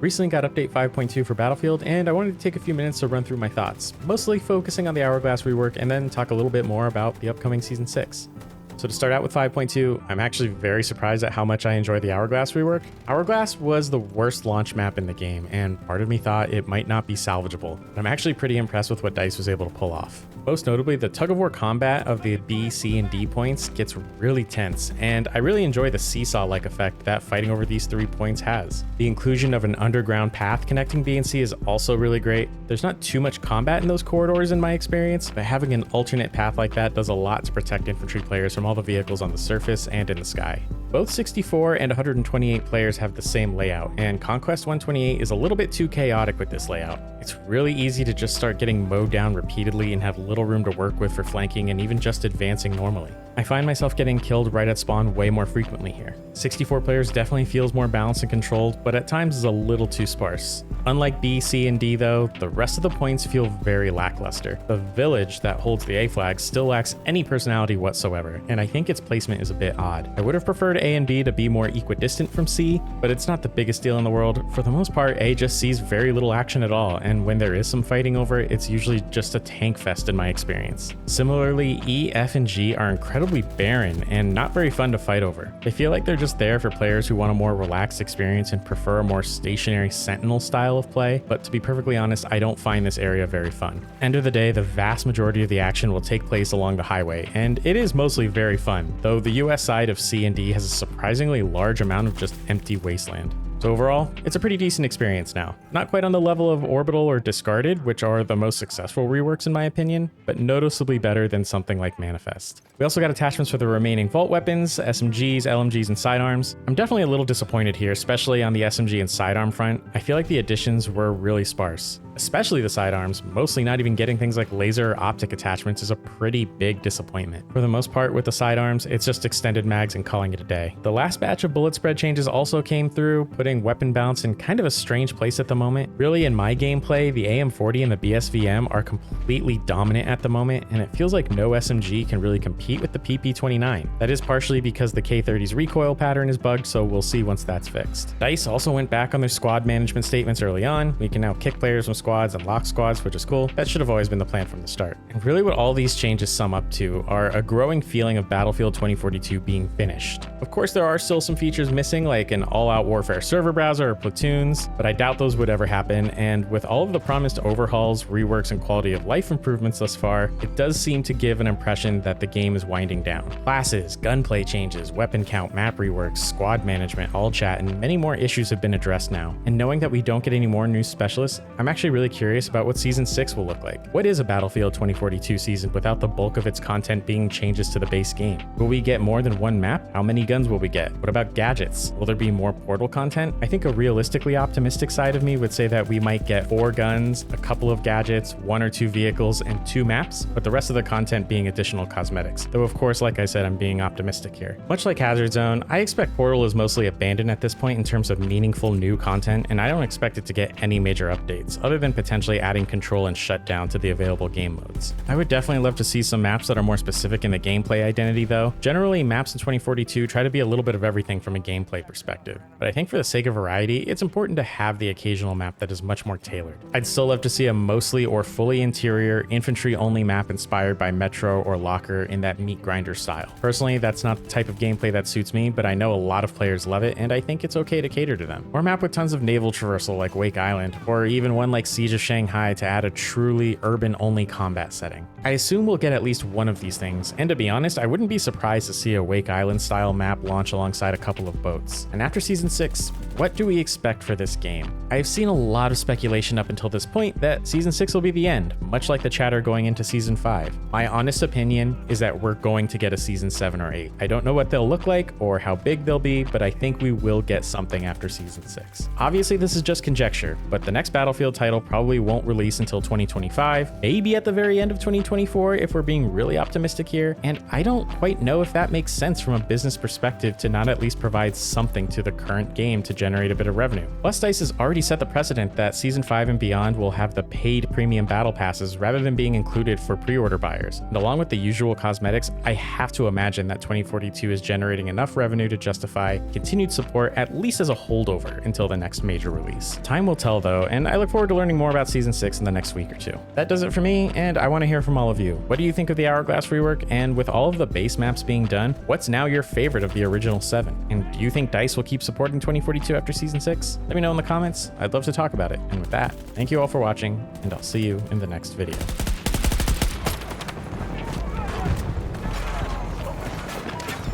Recently got update 5.2 for Battlefield, and I wanted to take a few minutes to run through my thoughts, mostly focusing on the Hourglass rework and then talk a little bit more about the upcoming Season 6. So to start out with 5.2, I'm actually very surprised at how much I enjoy the Hourglass rework. Hourglass was the worst launch map in the game, and part of me thought it might not be salvageable, but I'm actually pretty impressed with what DICE was able to pull off. Most notably, the tug-of-war combat of the B, C, and D points gets really tense, and I really enjoy the seesaw-like effect that fighting over these 3 points has. The inclusion of an underground path connecting B and C is also really great. There's not too much combat in those corridors in my experience, but having an alternate path like that does a lot to protect infantry players from all the vehicles on the surface and in the sky. Both 64 and 128 players have the same layout, and Conquest 128 is a little bit too chaotic with this layout. It's really easy to just start getting mowed down repeatedly and have little room to work with for flanking and even just advancing normally. I find myself getting killed right at spawn way more frequently here. 64 players definitely feels more balanced and controlled, but at times is a little too sparse. Unlike B, C, and D though, the rest of the points feel very lackluster. The village that holds the A flag still lacks any personality whatsoever, and I think its placement is a bit odd. I would have preferred A and B to be more equidistant from C, but it's not the biggest deal in the world. For the most part, A just sees very little action at all, and when there is some fighting over it, it's usually just a tank fest in my experience. Similarly, E, F, and G are incredibly barren and not very fun to fight over. They feel like they're just there for players who want a more relaxed experience and prefer a more stationary sentinel style of play, but to be perfectly honest, I don't find this area very fun. End of the day, the vast majority of the action will take place along the highway, and it is mostly very fun, though the US side of C and D has a surprisingly large amount of just empty wasteland. So overall, it's a pretty decent experience now. Not quite on the level of Orbital or Discarded, which are the most successful reworks in my opinion, but noticeably better than something like Manifest. We also got attachments for the remaining Vault weapons, SMGs, LMGs, and sidearms. I'm definitely a little disappointed here, especially on the SMG and sidearm front. I feel like the additions were really sparse. Especially the sidearms, mostly not even getting things like laser or optic attachments is a pretty big disappointment. For the most part with the sidearms, it's just extended mags and calling it a day. The last batch of bullet spread changes also came through, putting weapon balance in kind of a strange place at the moment. Really in my gameplay, the AM40 and the BSVM are completely dominant at the moment, and it feels like no SMG can really compete with the PP29. That is partially because the K30's recoil pattern is bugged, so we'll see once that's fixed. DICE also went back on their squad management statements early on. We can now kick players from squads and lock squads, which is cool. That should have always been the plan from the start. And really what all these changes sum up to are a growing feeling of Battlefield 2042 being finished. Of course, there are still some features missing, like an all-out warfare server browser or platoons, but I doubt those would ever happen, and with all of the promised overhauls, reworks, and quality of life improvements thus far, it does seem to give an impression that the game is winding down. Classes, gunplay changes, weapon count, map reworks, squad management, all chat, and many more issues have been addressed now. And knowing that we don't get any more new specialists, I'm actually really curious about what Season 6 will look like. What is a Battlefield 2042 season without the bulk of its content being changes to the base game? Will we get more than one map? How many guns will we get? What about gadgets? Will there be more Portal content? I think a realistically optimistic side of me would say that we might get 4 guns, a couple of gadgets, 1 or 2 vehicles, and 2 maps, but the rest of the content being additional cosmetics. Though of course, like I said, I'm being optimistic here. Much like Hazard Zone, I expect Portal is mostly abandoned at this point in terms of meaningful new content, and I don't expect it to get any major updates, other than potentially adding control and shutdown to the available game modes. I would definitely love to see some maps that are more specific in the gameplay identity though. Generally, maps in 2042 try to be a little bit of everything from a gameplay perspective, but I think for the sake of variety, it's important to have the occasional map that is much more tailored. I'd still love to see a mostly or fully interior, infantry-only map inspired by Metro or Locker in that meat grinder style. Personally, that's not the type of gameplay that suits me, but I know a lot of players love it, and I think it's okay to cater to them. Or a map with tons of naval traversal like Wake Island, or even one like Siege of Shanghai to add a truly urban-only combat setting. I assume we'll get at least one of these things, and to be honest, I wouldn't be surprised to see a Wake Island-style map launch alongside a couple of boats. And after Season 6, what do we expect for this game? I've seen a lot of speculation up until this point that Season 6 will be the end, much like the chatter going into Season 5. My honest opinion is that we're going to get a Season 7 or 8. I don't know what they'll look like or how big they'll be, but I think we will get something after Season 6. Obviously, this is just conjecture, but the next Battlefield title probably won't release until 2025, maybe at the very end of 2024 if we're being really optimistic here, and I don't quite know if that makes sense from a business perspective to not at least provide something to the current game to generate a bit of revenue. Plus, DICE has already set the precedent that Season 5 and beyond will have the paid premium battle passes rather than being included for pre-order buyers. And along with the usual cosmetics, I have to imagine that 2042 is generating enough revenue to justify continued support at least as a holdover until the next major release. Time will tell though, and I look forward to learning more about Season 6 in the next week or two. That does it for me, and I want to hear from all of you. What do you think of the Hourglass rework? And with all of the base maps being done, what's now your favorite of the original 7? And do you think DICE will keep supporting 2042 after Season 6? Let me know in the comments. I'd love to talk about it. And with that, thank you all for watching, and I'll see you in the next video.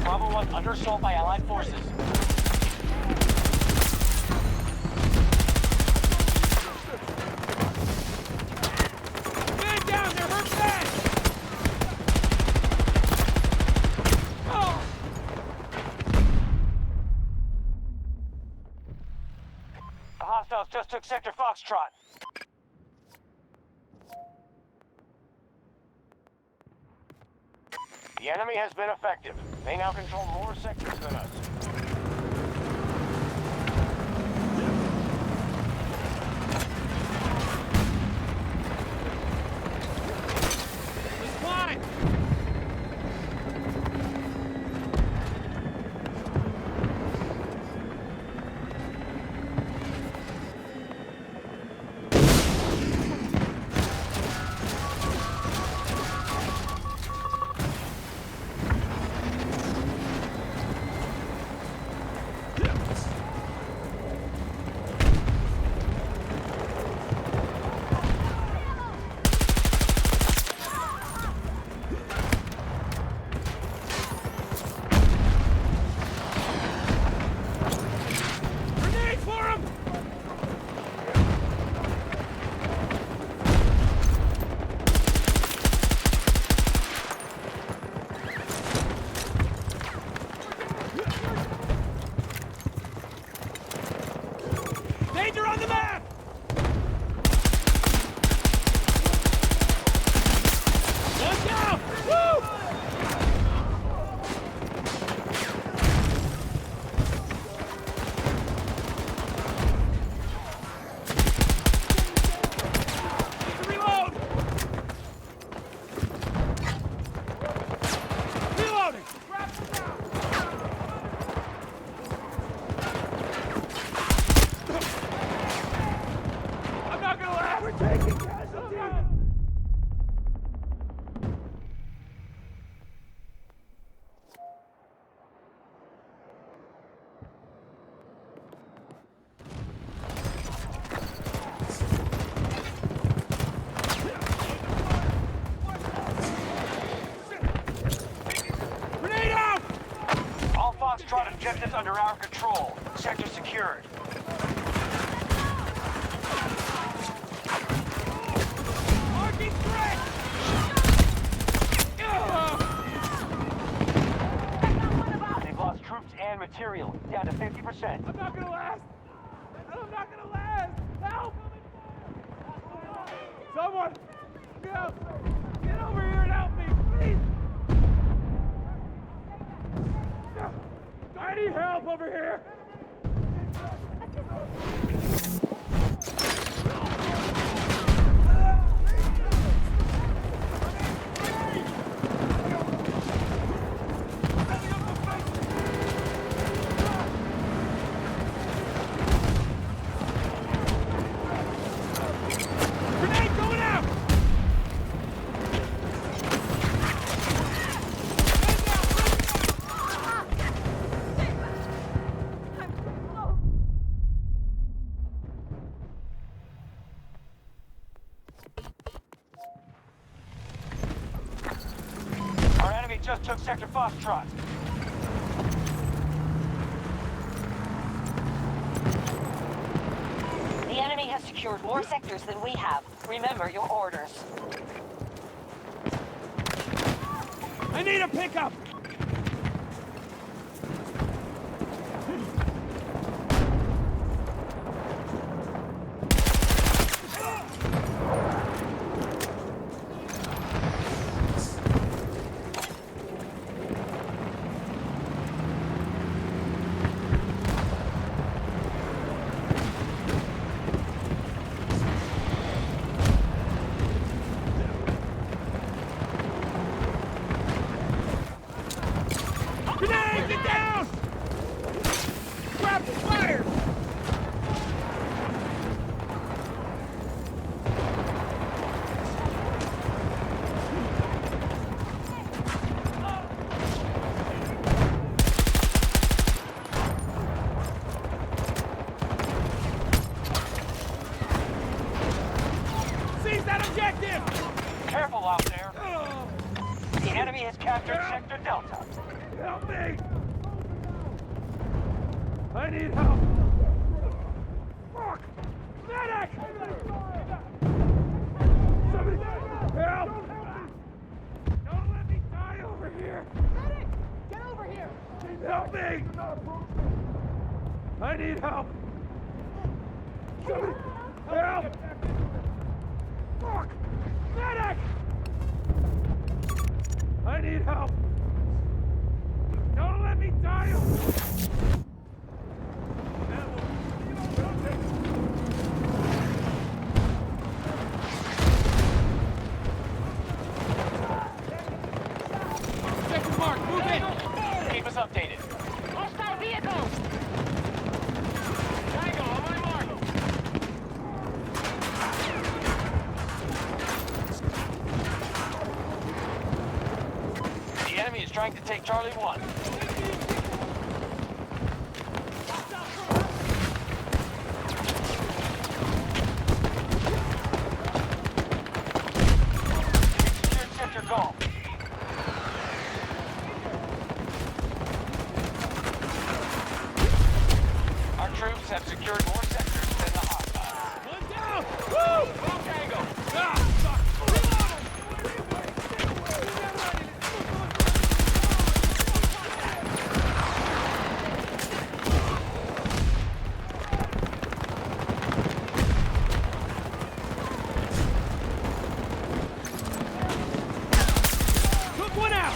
Bravo 1 under assault by Allied forces. Man down, they're hurt bad! Oh. The hostiles just took Sector Foxtrot. The enemy has been effective. They now control more sectors than us. Respond! Danger on the map! Look out! Woo! Reload! Reloading! Grab them down! We're taking casualties! Grenade out! All Foxtrot objectives under our control. Sector secured. And material down to 50%. I'm not gonna last! I'm not gonna last! Help! Someone! Get over here and help me, please! I need help over here! Just took Sector Foxtrot. The enemy has secured more sectors than we have. Remember your orders. I need a pickup! objective! Careful out there. The enemy has captured Sector Delta. Help me! I need help! Fuck! Medic! Somebody help! Don't let me die over here! Medic! Get over here! Help me! I need help! Somebody help! Fuck! Medic! I need help! Don't let me die! Objective mark, move in! Keep us updated. Hostile vehicles! Tango, on my mark. The enemy is trying to take Charlie 1. Secured Sector Golf. Our troops have secured more sectors than the hostiles. One down! Woo! Go Tango! Ah, fuck! Took one out!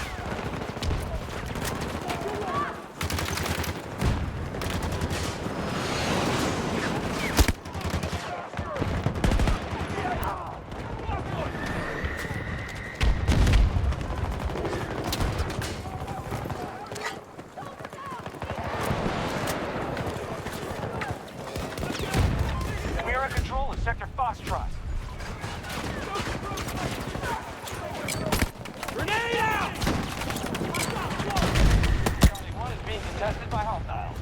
We are in control of Sector Foxtrot. Grenade out! Charlie 1 is being contested by hostiles.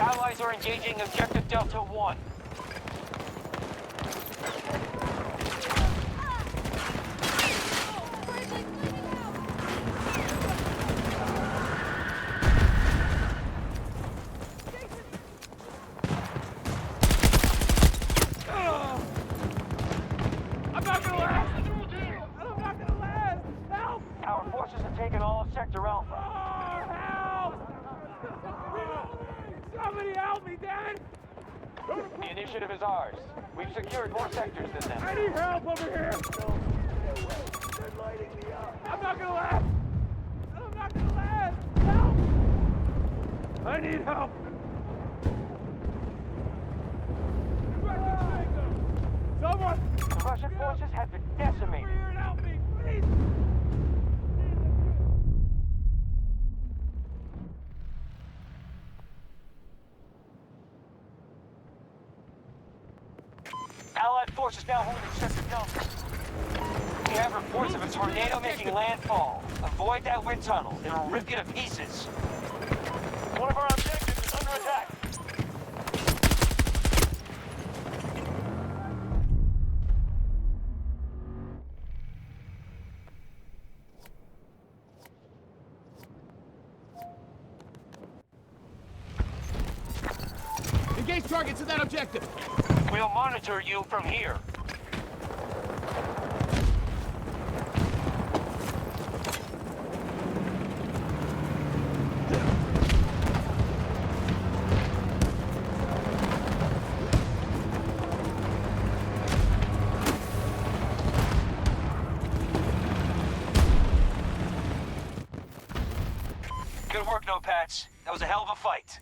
Allies are engaging Objective Delta 1. I'm not gonna last! I'm not gonna last! Help! Our forces have taken all of Sector Alpha. Oh, help! Somebody help me, damn it! The initiative is ours. We've secured more sectors than I them. need help over here! They're lighting me up! I'm not gonna last! I'm not gonna last! Help! I need help! Someone! The Russian forces have been decimated. Over here and help me, please! Allied forces now holding Sector Delta. We have reports of a tornado making landfall. Avoid that wind tunnel. It'll rip you to pieces. One of our objectives is under attack. Engage targets at that objective! We'll monitor you from here. Good work, Notepads. That was a hell of a fight.